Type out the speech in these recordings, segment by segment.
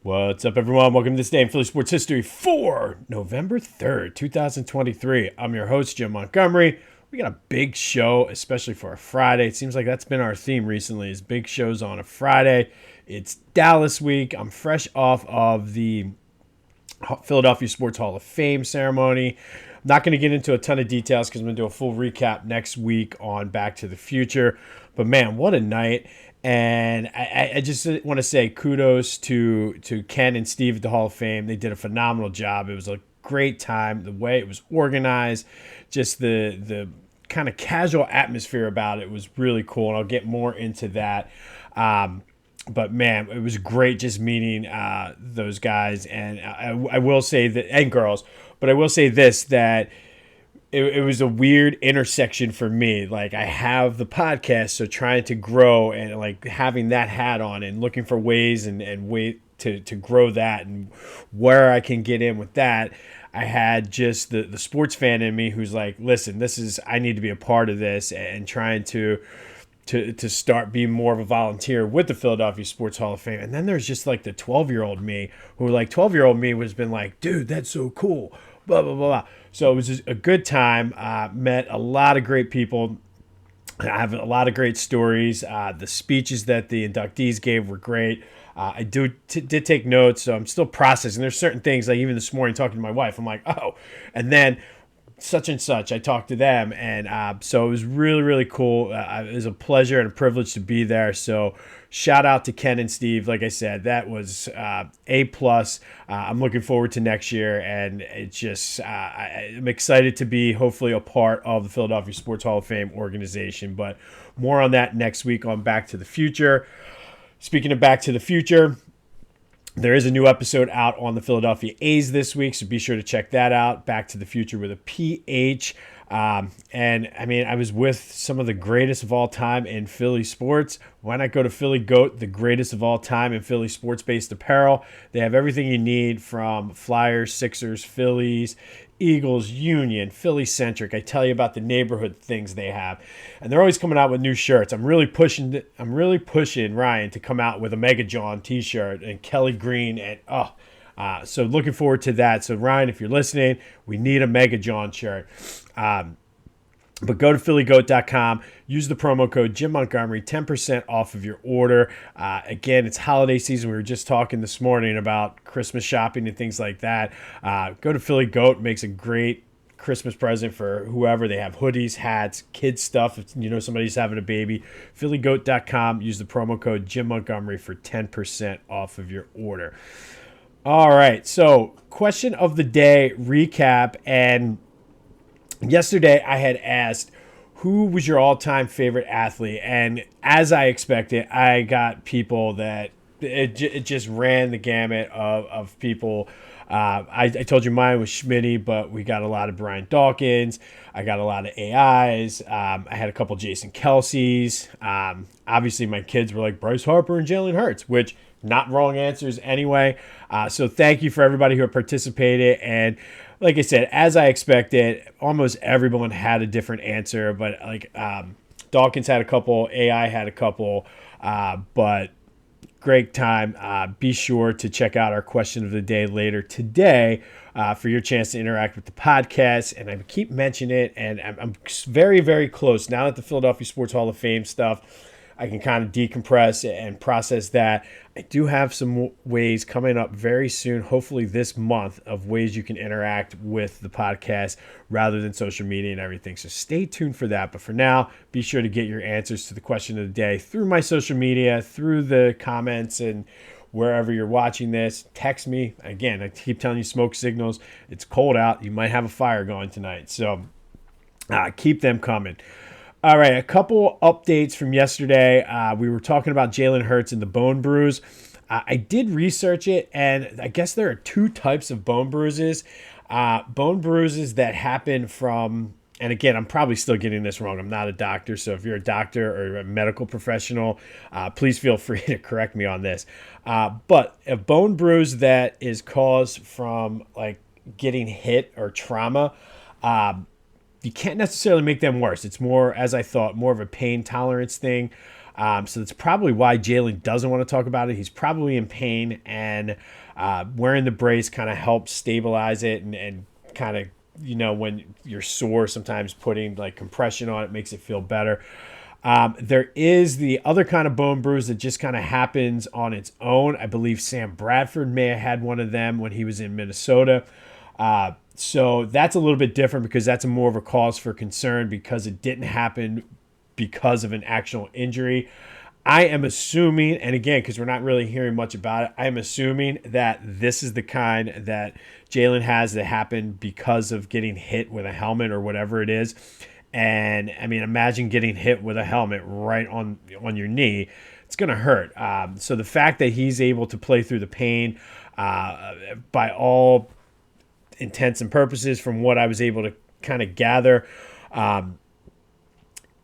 What's up, everyone? Welcome to this day in Philly sports history for November 3rd, 2023. I'm your host, Jim Montgomery. We got a big show, especially for a Friday. It seems like that's been our theme recently, is big shows on a Friday. It's Dallas week. I'm fresh off of the Philadelphia Sports Hall of Fame ceremony. I'm not going to get into a ton of details because I'm going to do a full recap next week on Back to the Future. But man, what a night. And I just want to say kudos to Ken and Steve at the Hall of Fame. They did a phenomenal job. It was a great time. The way it was organized, just the kind of casual atmosphere about it was really cool. And I'll get more into that. But man, it was great just meeting those guys. And I will say that, and girls, but I will say this, that it was a weird intersection for me. Like, I have the podcast, so trying to grow and like having that hat on and looking for ways and way to grow that and where I can get in with that. I had just the sports fan in me who's like, listen, I need to be a part of this, and trying to start being more of a volunteer with the Philadelphia Sports Hall of Fame. And then there's just like the 12-year-old me who, like, 12-year-old me was been like, dude, that's so cool, blah, blah, blah, blah. So it was just a good time. Met a lot of great people. I have a lot of great stories. The speeches that the inductees gave were great. I did take notes, so I'm still processing. There's certain things, like even this morning talking to my wife, I'm like, oh. And then such and such, I talked to them. And so it was really, really cool. It was a pleasure and a privilege to be there. So shout out to Ken and Steve. Like I said, that was A+. I'm looking forward to next year, and it's just I'm excited to be hopefully a part of the Philadelphia Sports Hall of Fame organization. But more on that next week on Back to the Future. Speaking of Back to the Future, there is a new episode out on the Philadelphia A's this week, so be sure to check that out. Back to the Future with a PH. And I mean, I was with some of the greatest of all time in Philly sports. Why not go to Philly Goat, the greatest of all time in Philly sports-based apparel? They have everything you need from Flyers, Sixers, Phillies, Eagles, Union, Philly-centric. I tell you about the neighborhood things they have. And they're always coming out with new shirts. I'm really pushing Ryan to come out with a Mega John t-shirt and Kelly Green, and so looking forward to that. So Ryan, if you're listening, we need a Mega John shirt. But go to phillygoat.com, use the promo code Jim Montgomery, 10% off of your order. Again, it's holiday season. We were just talking this morning about Christmas shopping and things like that. Go to Philly Goat, makes a great Christmas present for whoever. They have hoodies, hats, kids stuff. If you know somebody's having a baby, phillygoat.com, use the promo code Jim Montgomery for 10% off of your order. All right, so question of the day recap. And yesterday I had asked, who was your all-time favorite athlete? And as I expected, I got people that it just ran the gamut of people. I told you mine was Schmitty, but we got a lot of Brian Dawkins. I got a lot of AIs. I had a couple Jason Kelce's. Obviously, my kids were like Bryce Harper and Jalen Hurts, which not wrong answers anyway. So thank you for everybody who participated. And like I said, as I expected, almost everyone had a different answer. But like Dawkins had a couple, AI had a couple, but great time. Be sure to check out our question of the day later today for your chance to interact with the podcast. And I keep mentioning it, and I'm very, very close. Now that the Philadelphia Sports Hall of Fame stuff, I can kind of decompress and process that. I do have some ways coming up very soon, hopefully this month, of ways you can interact with the podcast rather than social media and everything. So stay tuned for that. But for now, be sure to get your answers to the question of the day through my social media, through the comments, and wherever you're watching this. Text me. Again, I keep telling you, smoke signals. It's cold out. You might have a fire going tonight. So keep them coming. All right, a couple updates from yesterday. We were talking about Jalen Hurts and the bone bruise. I did research it, and I guess there are two types of bone bruises. Bone bruises that happen from, and again, I'm probably still getting this wrong. I'm not a doctor, so if you're a doctor or a medical professional, please feel free to correct me on this. But a bone bruise that is caused from like getting hit or trauma, you can't necessarily make them worse. It's more, as I thought, more of a pain tolerance thing. So that's probably why Jalen doesn't want to talk about it. He's probably in pain, and wearing the brace kind of helps stabilize it and kind of, when you're sore, sometimes putting like compression on it makes it feel better. There is the other kind of bone bruise that just kind of happens on its own. I believe Sam Bradford may have had one of them when he was in Minnesota. So that's a little bit different because that's more of a cause for concern because it didn't happen because of an actual injury. I am assuming, and again, because we're not really hearing much about it, I am assuming that this is the kind that Jalen has that happened because of getting hit with a helmet or whatever it is. And I mean, imagine getting hit with a helmet right on your knee. It's going to hurt. So the fact that he's able to play through the pain, by all intents and purposes, from what I was able to kind of gather,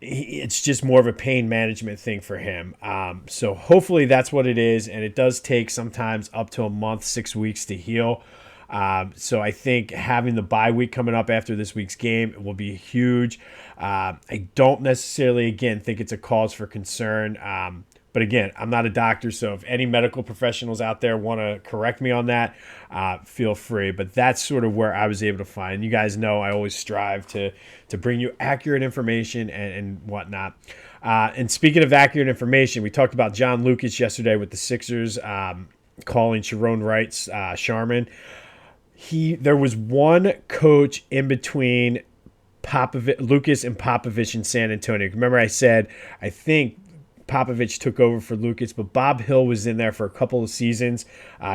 it's just more of a pain management thing for him. So hopefully that's what it is. And it does take sometimes up to a month, 6 weeks to heal. So I think having the bye week coming up after this week's game will be huge. I don't necessarily, again, think it's a cause for concern. But again, I'm not a doctor, so if any medical professionals out there want to correct me on that, feel free. But that's sort of where I was able to find. You guys know I always strive to bring you accurate information and whatnot. And speaking of accurate information, we talked about John Lucas yesterday with the Sixers calling Sharon Wright's Charmin. There was one coach in between Lucas and Popovich in San Antonio. Remember I said I think Popovich took over for Lucas, but Bob Hill was in there for a couple of seasons.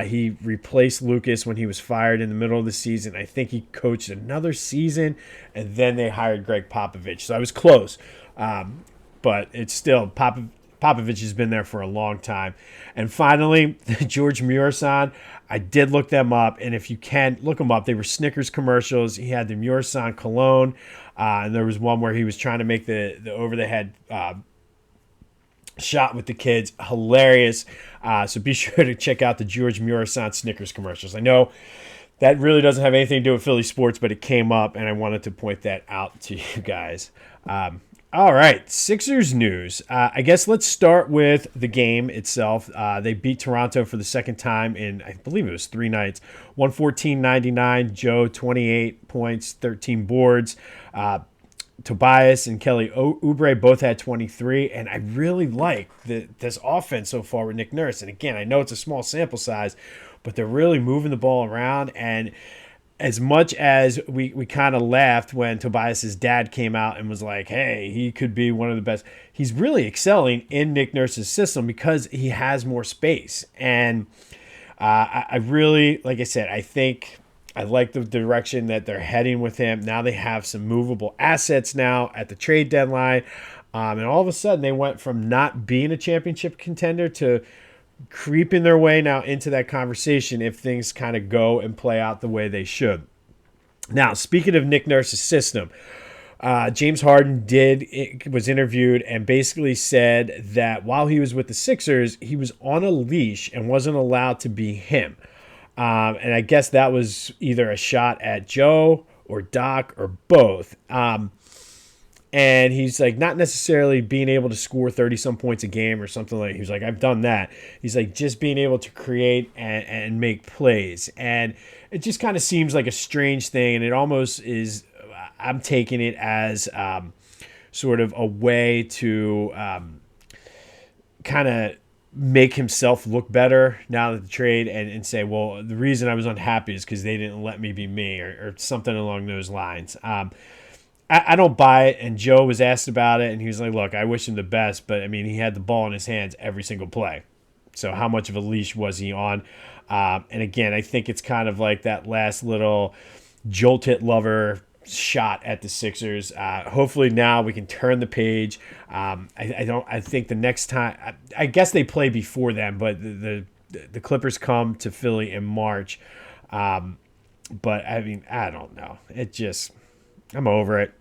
He replaced Lucas when he was fired in the middle of the season. I think he coached another season, and then they hired Greg Popovich. So I was close, but it's still Popovich has been there for a long time. And finally, George Murison. I did look them up, and if you can, look them up. They were Snickers commercials. He had the Murison cologne, and there was one where he was trying to make the over-the-head shot with the kids. Hilarious. So be sure to check out the George Murison Snickers commercials. I know that really doesn't have anything to do with Philly sports, but it came up, and I wanted to point that out to you guys. All right, Sixers news. I guess let's start with the game itself. They beat Toronto for the second time in, I believe it was 3 nights, 114-99. Joe, 28 points, 13 boards. Tobias and Kelly Oubre both had 23, and I really like this offense so far with Nick Nurse. And again, I know it's a small sample size, but they're really moving the ball around. And as much as we kind of laughed when Tobias's dad came out and was like, hey, he could be one of the best, he's really excelling in Nick Nurse's system because he has more space. And I really, like I said, I think I like the direction that they're heading with him. Now they have some movable assets now at the trade deadline. And all of a sudden they went from not being a championship contender to creeping their way now into that conversation if things kind of go and play out the way they should. Now, speaking of Nick Nurse's system, James Harden was interviewed and basically said that while he was with the Sixers, he was on a leash and wasn't allowed to be him. And I guess that was either a shot at Joe or Doc or both. And he's like, not necessarily being able to score 30-some points a game or something like that. He's like, I've done that. He's like, just being able to create and make plays. And it just kind of seems like a strange thing. And it almost is, I'm taking it as sort of a way to kind of make himself look better now that the trade and say, well, the reason I was unhappy is because they didn't let me be me or something along those lines. I don't buy it, and Joe was asked about it, and he was like, look, I wish him the best, but, I mean, he had the ball in his hands every single play. So how much of a leash was he on? And, again, I think it's kind of like that last little jolt it lover shot at the Sixers. Hopefully now we can turn the page. I think the next time – I guess they play before then, but the Clippers come to Philly in March. But, I mean, I don't know. It just – I'm over it.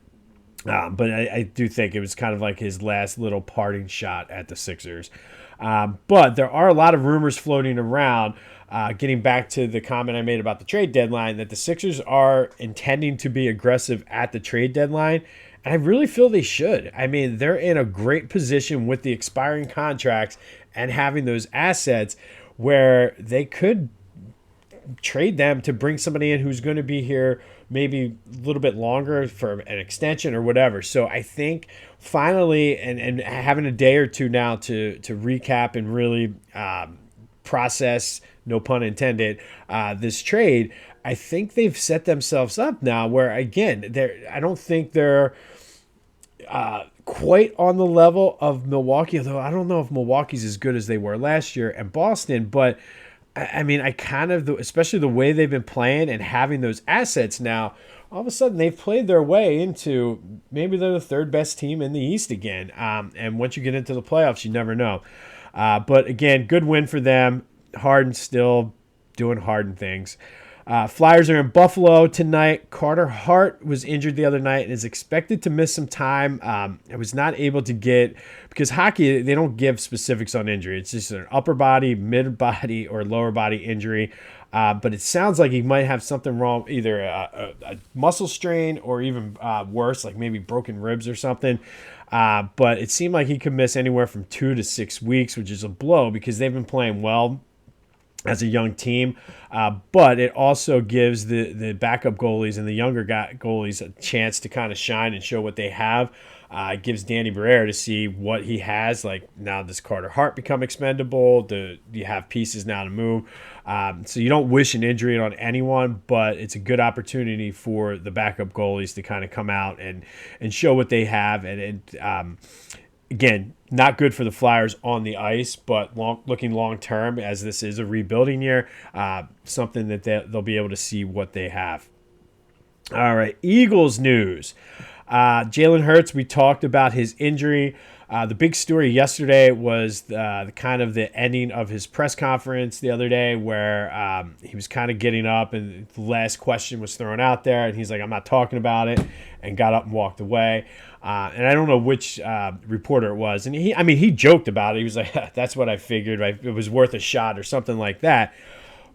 But I do think it was kind of like his last little parting shot at the Sixers. But there are a lot of rumors floating around, getting back to the comment I made about the trade deadline, that the Sixers are intending to be aggressive at the trade deadline. I really feel they should. I mean, they're in a great position with the expiring contracts and having those assets where they could trade them to bring somebody in who's going to be here maybe a little bit longer for an extension or whatever. So I think finally, and having a day or two now to recap and really process, no pun intended, this trade, I think they've set themselves up now where, again, I don't think they're quite on the level of Milwaukee, although I don't know if Milwaukee's as good as they were last year, and Boston, but I mean, I kind of, especially the way they've been playing and having those assets now, all of a sudden they've played their way into maybe they're the third best team in the East again. And once you get into the playoffs, you never know. But again, good win for them. Harden still doing Harden things. Flyers are in Buffalo tonight. Carter Hart was injured the other night and is expected to miss some time. I was not able to get, because hockey, they don't give specifics on injury. It's just an upper body, mid body, or lower body injury. But it sounds like he might have something wrong, either a muscle strain or even worse, like maybe broken ribs or something. But it seemed like he could miss anywhere from 2 to 6 weeks, which is a blow because they've been playing well as a young team, but it also gives the backup goalies and the younger goalies a chance to kind of shine and show what they have. It gives Danny Barrera to see what he has. Like, now does Carter Hart become expendable? Do you have pieces now to move? So you don't wish an injury on anyone, but it's a good opportunity for the backup goalies to kind of come out and show what they have. And again, not good for the Flyers on the ice, but looking long-term, as this is a rebuilding year, something that they'll be able to see what they have. All right, Eagles news. Jalen Hurts, we talked about his injury. The big story yesterday was the kind of the ending of his press conference the other day where he was kind of getting up and the last question was thrown out there and he's like, I'm not talking about it, and got up and walked away. And I don't know which reporter it was. And he joked about it. He was like, that's what I figured. It was worth a shot or something like that.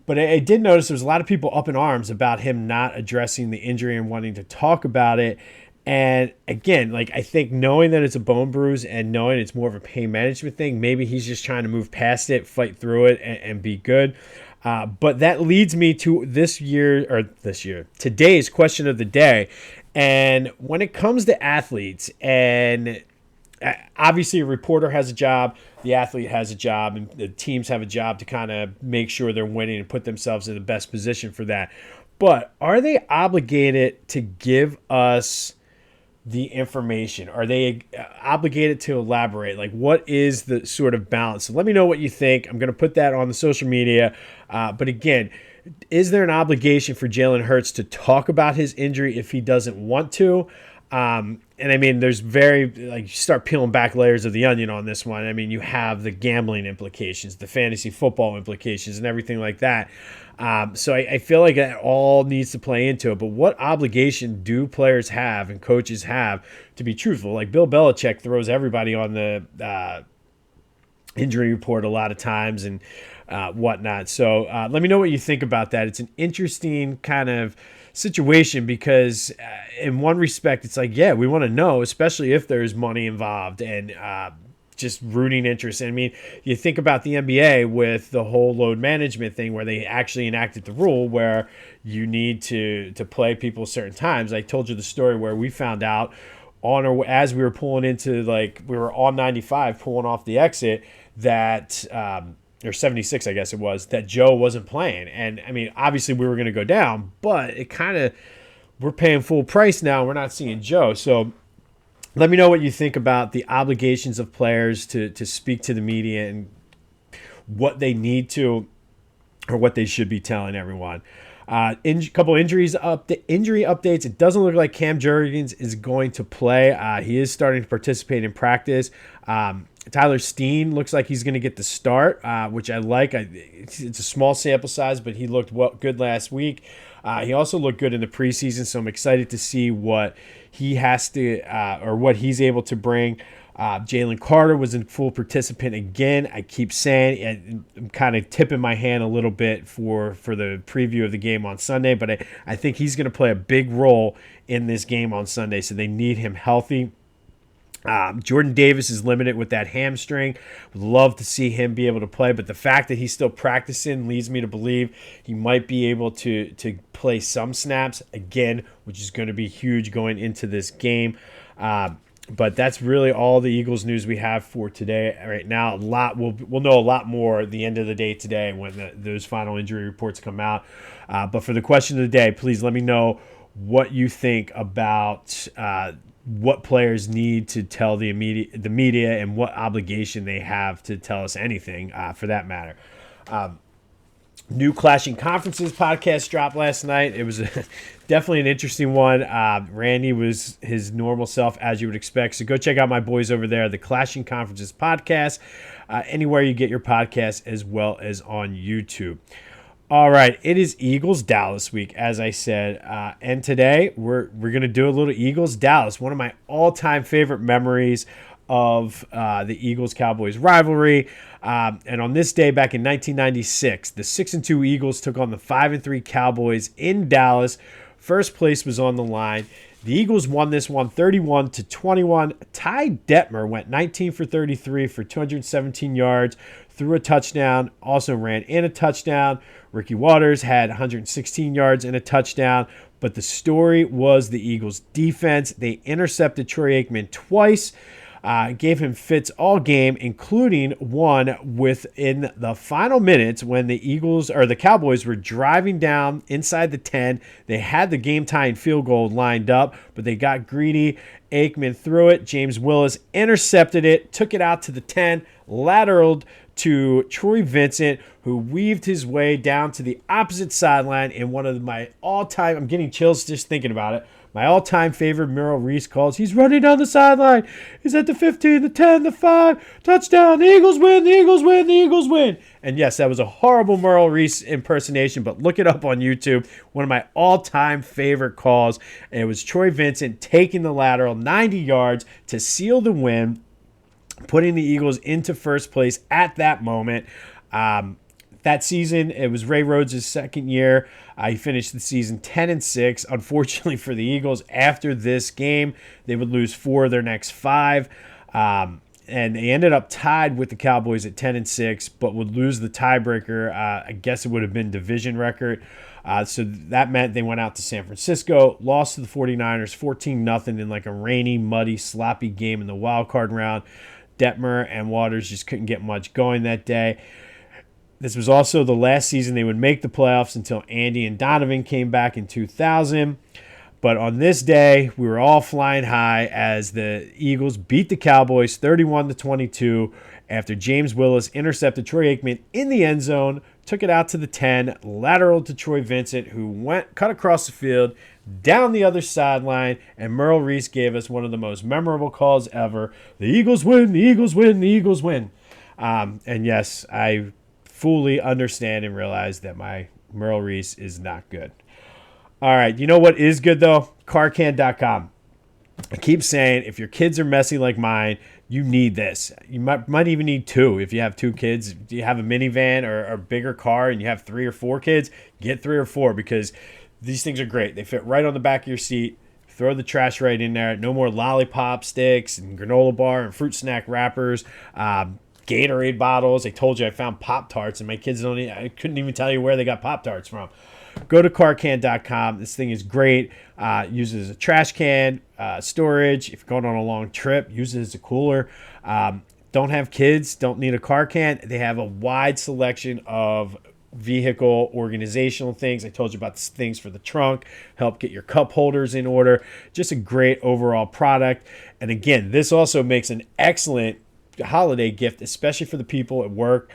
But I did notice there was a lot of people up in arms about him not addressing the injury and wanting to talk about it. And again, like, I think knowing that it's a bone bruise and knowing it's more of a pain management thing, maybe he's just trying to move past it, fight through it, and be good. But that leads me to today's question of the day. And when it comes to athletes, and obviously a reporter has a job, the athlete has a job, and the teams have a job to kind of make sure they're winning and put themselves in the best position for that. But are they obligated to give us the information? Are they obligated to elaborate? Like, what is the sort of balance? So let me know what you think. I'm going to put that on the social media. But again, is there an obligation for Jalen Hurts to talk about his injury if he doesn't want to? And I mean, there's you start peeling back layers of the onion on this one. I mean, you have the gambling implications, the fantasy football implications, and everything like that. So I feel like that all needs to play into it. But what obligation do players have and coaches have to be truthful? Like, Bill Belichick throws everybody on the injury report a lot of times and whatnot. So let me know what you think about that. It's an interesting kind of situation because in one respect, it's like, yeah, we want to know, especially if there's money involved and just rooting interest. I mean, you think about the NBA with the whole load management thing where they actually enacted the rule where you need to play people certain times. I told you the story where we found out as we were pulling into, like, we were on 95 pulling off the exit that or 76, I guess it was, that Joe wasn't playing. And I mean, obviously we were going to go down, but it kind of, we're paying full price now. We're not seeing Joe. So let me know what you think about the obligations of players to speak to the media and what they need to, or what they should be telling everyone. Couple injury updates. It doesn't look like Cam Jurgens is going to play. He is starting to participate in practice. Tyler Steen looks like he's going to get the start, which I like. It's a small sample size, but he looked good last week. He also looked good in the preseason, so I'm excited to see what he has to or what he's able to bring. Jalen Carter was a full participant again. I keep saying I'm kind of tipping my hand a little bit for the preview of the game on Sunday, but I think he's going to play a big role in this game on Sunday, so they need him healthy. Jordan Davis is limited with that hamstring. Would love to see him be able to play, but the fact that he's still practicing leads me to believe he might be able to play some snaps again, which is going to be huge going into this game. But that's really all the Eagles news we have for today. Right now, we'll know a lot more at the end of the day today when those final injury reports come out. But for the question of the day, please let me know what you think about what players need to tell the media and what obligation they have to tell us anything for that matter. New Clashing Conferences podcast dropped last night. It was definitely an interesting one. Randy was his normal self, as you would expect. So go check out my boys over there, the Clashing Conferences podcast, anywhere you get your podcasts, as well as on YouTube. All right, it is Eagles-Dallas week, as I said. And today we're going to do a little Eagles-Dallas, one of my all-time favorite memories of the Eagles-Cowboys rivalry. And on this day back in 1996, the 6-2 Eagles took on the 5-3 Cowboys in Dallas. First place was on the line. The Eagles won this one 31-21. Ty Detmer went 19 for 33 for 217 yards, threw a touchdown, also ran in a touchdown. Ricky Watters had 116 yards and a touchdown. But the story was the Eagles' defense. They intercepted Troy Aikman twice. Gave him fits all game, including one within the final minutes when the Cowboys were driving down inside the 10. They had the game-tying field goal lined up, but they got greedy. Aikman threw it. James Willis intercepted it, took it out to the 10, lateralled to Troy Vincent, who weaved his way down to the opposite sideline in one of my all-time, I'm getting chills just thinking about it, my all-time favorite Merrill Reese calls. He's running down the sideline. He's at the 15, the 10, the 5. Touchdown. The Eagles win. The Eagles win. The Eagles win. And yes, that was a horrible Merrill Reese impersonation, but look it up on YouTube. One of my all-time favorite calls. And it was Troy Vincent taking the lateral 90 yards to seal the win, putting the Eagles into first place at that moment. That season, it was Ray Rhodes' second year. He finished the season 10-6. Unfortunately for the Eagles, after this game, they would lose 4 of their next 5. And they ended up tied with the Cowboys at 10-6, but would lose the tiebreaker. I guess it would have been division record. So that meant they went out to San Francisco, lost to the 49ers 14-0 in like a rainy, muddy, sloppy game in the wild card round. Detmer and Watters just couldn't get much going that day. This was also the last season they would make the playoffs until Andy and Donovan came back in 2000. But on this day, we were all flying high as the Eagles beat the Cowboys 31-22 after James Willis intercepted Troy Aikman in the end zone, took it out to the 10, lateral to Troy Vincent, who cut across the field, down the other sideline, and Merrill Reese gave us one of the most memorable calls ever. The Eagles win, the Eagles win, the Eagles win. And yes, I fully understand and realize that my Merrill Reese is not good. All right, you know what is good, though? Carcan.com. I keep saying, if your kids are messy like mine, you need this. You might even need 2 if you have 2 kids. Do you have a minivan or a bigger car and you have 3 or 4 kids? Get 3 or 4 because these things are great. They fit right on the back of your seat. Throw the trash right in there. No more lollipop sticks and granola bar and fruit snack wrappers. Gatorade bottles. I told you I found Pop-Tarts, and my kids I couldn't even tell you where they got Pop-Tarts from. Go to carcan.com. This thing is great. Uses a trash can, storage. If you're going on a long trip, use it as a cooler. Don't have kids, don't need a car can. They have a wide selection of vehicle organizational things. I told you about the things for the trunk, help get your cup holders in order. Just a great overall product. And again, this also makes an excellent holiday gift, especially for the people at work.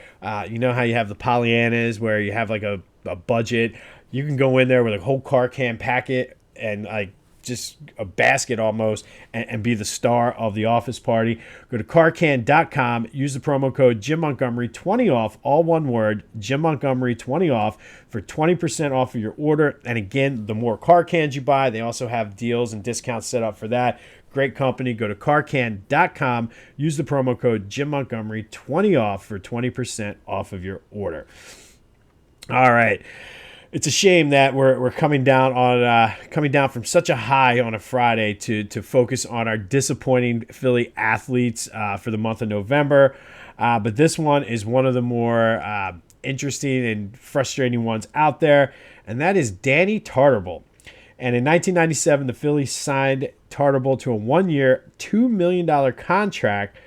You know how you have the Pollyannas where you have like a budget. You can go in there with a whole car can packet and like just a basket almost and be the star of the office party. Go to carcan.com, use the promo code Jim Montgomery 20 off, all one word, Jim Montgomery 20 off for 20% off of your order. And again, the more car cans you buy, they also have deals and discounts set up for that. Great company. Go to carcan.com. Use the promo code Jim Montgomery, 20 off for 20% off of your order. All right. It's a shame that we're coming down from such a high on a Friday to focus on our disappointing Philly athletes for the month of November. But this one is one of the more interesting and frustrating ones out there, and that is Danny Tartabull. And in 1997, the Phillies signed Tartabull to a 1-year, $2 million contract,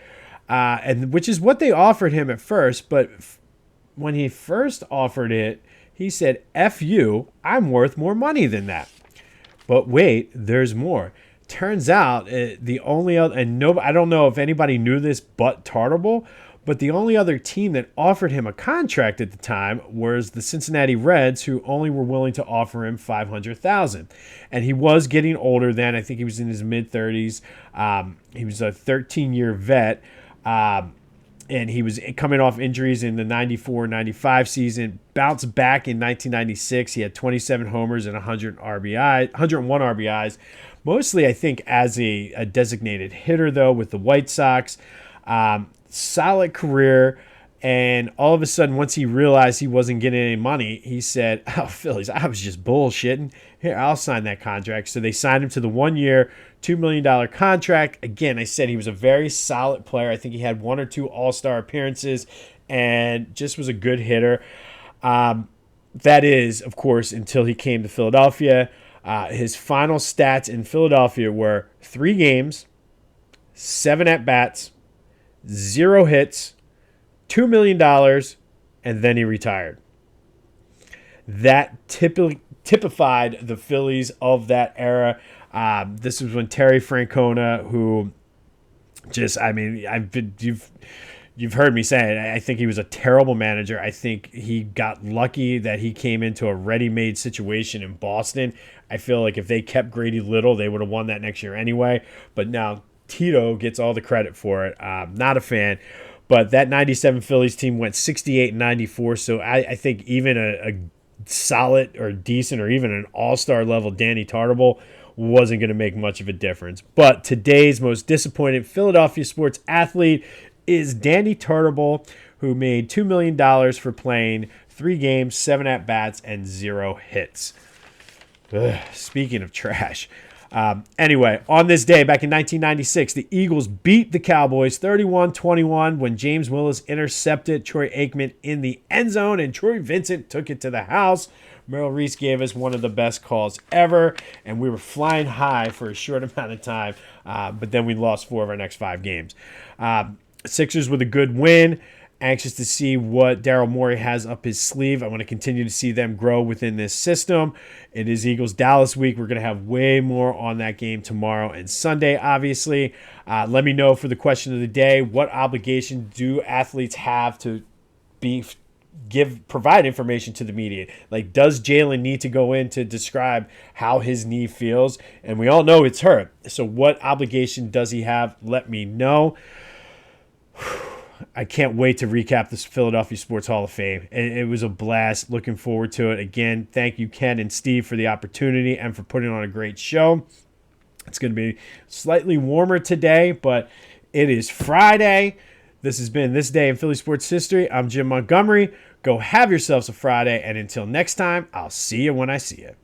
and which is what they offered him at first. But when he first offered it, he said, "F you, I'm worth more money than that." But wait, there's more. Turns out the only other, and I don't know if anybody knew this but Tartabull, but the only other team that offered him a contract at the time was the Cincinnati Reds, who only were willing to offer him $500,000. And he was getting older then. I think he was in his mid-30s. He was a 13-year vet. And he was coming off injuries in the 94-95 season, bounced back in 1996. He had 27 homers and 101 RBIs, mostly, I think, as a designated hitter, though, with the White Sox. Solid career. And all of a sudden, once he realized he wasn't getting any money, he said, "Oh, Phillies, I was just bullshitting. Here, I'll sign that contract." So they signed him to the 1-year, $2 million contract. Again, I said he was a very solid player. I think he had 1 or 2 all-star appearances and just was a good hitter. That is, of course, until he came to Philadelphia. His final stats in Philadelphia were 3 games, 7 at-bats, 0 hits, $2 million, and then he retired. That typified the Phillies of that era. This was when Terry Francona, who you've heard me say it. I think he was a terrible manager. I think he got lucky that he came into a ready-made situation in Boston. I feel like if they kept Grady Little, they would have won that next year anyway. But now Tito gets all the credit for it. Not a fan. But that 97 Phillies team went 68-94, so I think even a solid or decent or even an all-star level Danny Tartabull wasn't going to make much of a difference. But today's most disappointed Philadelphia sports athlete is Danny Tartabull, who made $2 million for playing 3 games, 7 at-bats, and 0 hits. Speaking of trash. Anyway, on this day, back in 1996, the Eagles beat the Cowboys 31-21 when James Willis intercepted Troy Aikman in the end zone, and Troy Vincent took it to the house. Merrill Reese gave us one of the best calls ever, and we were flying high for a short amount of time, but then we lost 4 of our next 5 games. Sixers with a good win. Anxious to see what Daryl Morey has up his sleeve. I want to continue to see them grow within this system. It is Eagles-Dallas week. We're going to have way more on that game tomorrow and Sunday, obviously. Let me know for the question of the day, what obligation do athletes have to provide information to the media? Like, does Jalen need to go in to describe how his knee feels? And we all know it's hurt. So what obligation does he have? Let me know. I can't wait to recap this Philadelphia Sports Hall of Fame. It was a blast. Looking forward to it. Again, thank you, Ken and Steve, for the opportunity and for putting on a great show. It's going to be slightly warmer today, but it is Friday. This has been This Day in Philly Sports History. I'm Jim Montgomery. Go have yourselves a Friday, and until next time, I'll see you when I see you.